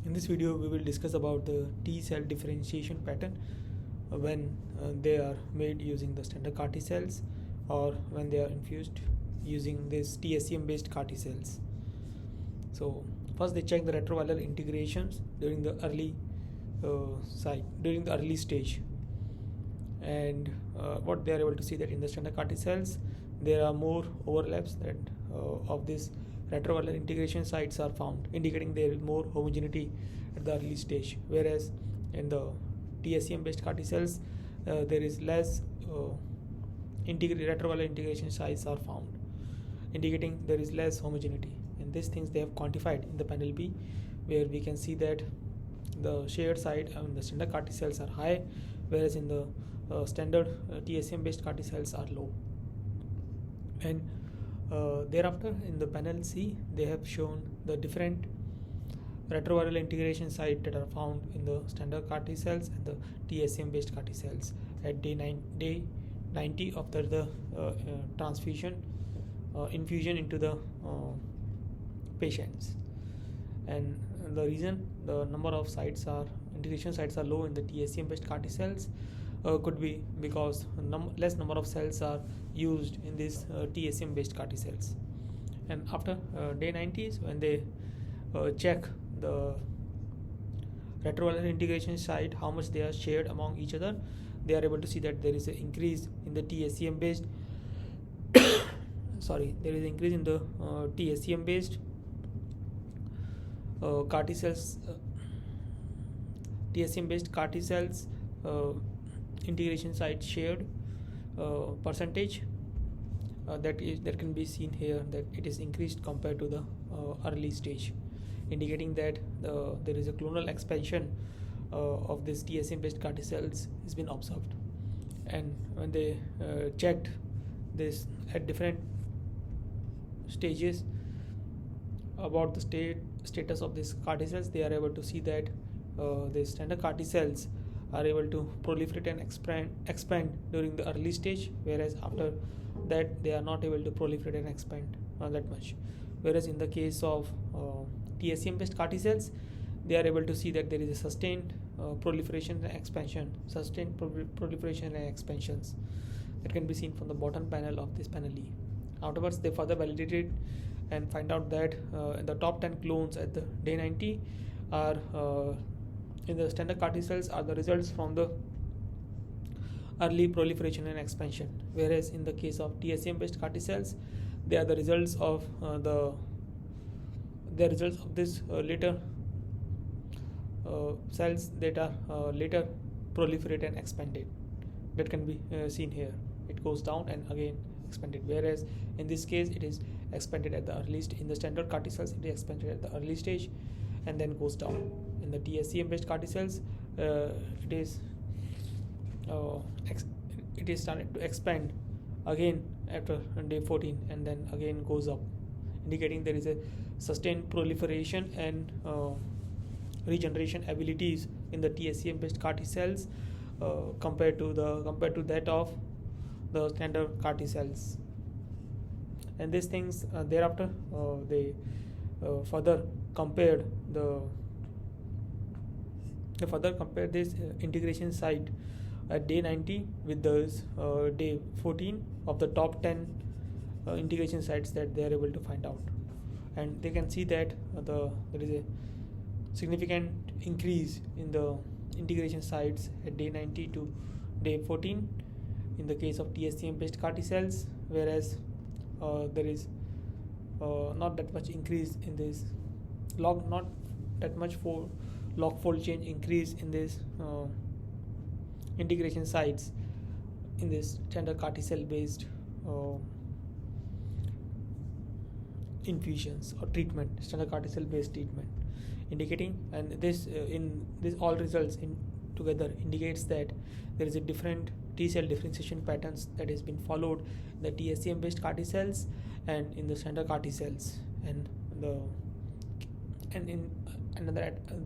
In this video, we will discuss about the T cell differentiation pattern when they are made using the standard CAR-T cells or when they are infused using this Tscm based CAR-T cells. So first they check the retroviral integrations during the early stage, and what they are able to see that in the standard CAR-T cells there are more overlaps that of this retroviral integration sites are found, indicating there is more homogeneity at the early stage, whereas in the Tscm based CAR-T cells there is less retroviral integration sites are found, indicating there is less homogeneity. And these things they have quantified in the panel B, where we can see that the shared site in the standard CAR-T cells are high, whereas in the standard Tscm based CAR-T cells are low. And thereafter in the panel C they have shown the different retroviral integration sites that are found in the standard CAR-T cells and the Tscm based CAR-T cells at day 90 after the infusion into the patients. And the reason the number of integration sites are low in the Tscm based CAR-T cells could be because less number of cells are used in these Tscm based CAR-T cells. And after day 90, when they check the retroviral integration site, how much they are shared among each other, they are able to see that there is an increase in the Tscm based Tscm based CAR-T cells, Tscm based CAR-T cells integration site shared percentage that can be seen here, that it is increased compared to the early stage, indicating that there is a clonal expansion of this Tscm based CAR-T cells has been observed. And when they checked this at different stages about the status of these CAR-T cells, they are able to see that the standard CAR-T cells are able to proliferate and expand during the early stage, whereas after that they are not able to proliferate and expand that much. Whereas in the case of Tscm based CAR-T cells, they are able to see that there is a sustained proliferation and expansions that can be seen from the bottom panel of this panel E. Afterwards, they further validated and find out that the top 10 clones at the day 90 are in the standard CAR-T cells are the results from the early proliferation and expansion, whereas in the case of Tscm based CAR-T cells, they are the results of this later cells that are later proliferate and expanded. That can be seen here. It goes down and again expanded, whereas in this case it is expanded at the early stage. In the standard CAR-T cells, it is expanded at the early stage and then goes down. In the Tscm based CAR-T cells, it is started to expand again after day 14 and then again goes up, indicating there is a sustained proliferation and regeneration abilities in the Tscm based CAR-T cells compared to that of the standard CAR-T cells. And these things thereafter they further compared this integration site at day 90 with those day 14 of the top 10 integration sites that they are able to find out. And they can see that there is a significant increase in the integration sites at day 90 to day 14 in the case of Tscm based CAR-T cells, whereas there is not that much increase in this not that much log fold change increase in this integration sites in this standard CAR-T cell based infusions or treatment, standard CAR-T cell based treatment, indicating, and this all results in together indicates that there is a different T cell differentiation patterns that has been followed in the Tscm based CAR-T cells and in the standard CAR-T cells. And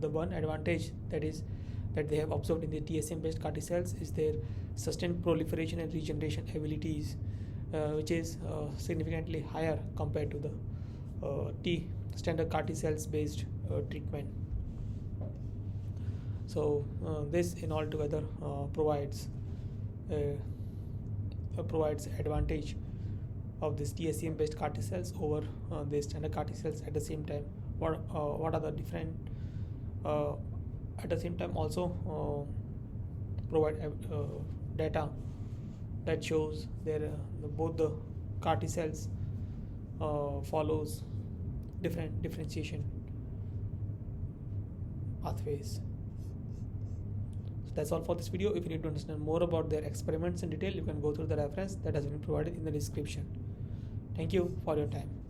the one advantage that they have observed in the Tscm based CAR-T cells is their sustained proliferation and regeneration abilities, which is significantly higher compared to the standard CAR-T cells based treatment. So this in all together provides advantage of this Tscm based CAR-T cells over the standard CAR-T cells. At the same time, what are the different at the same time also provide data that shows their both the CAR-T cells follows different differentiation pathways. So that's all for this video. If you need to understand more about their experiments in detail, you can go through the reference that has been provided in the description. Thank you for your time.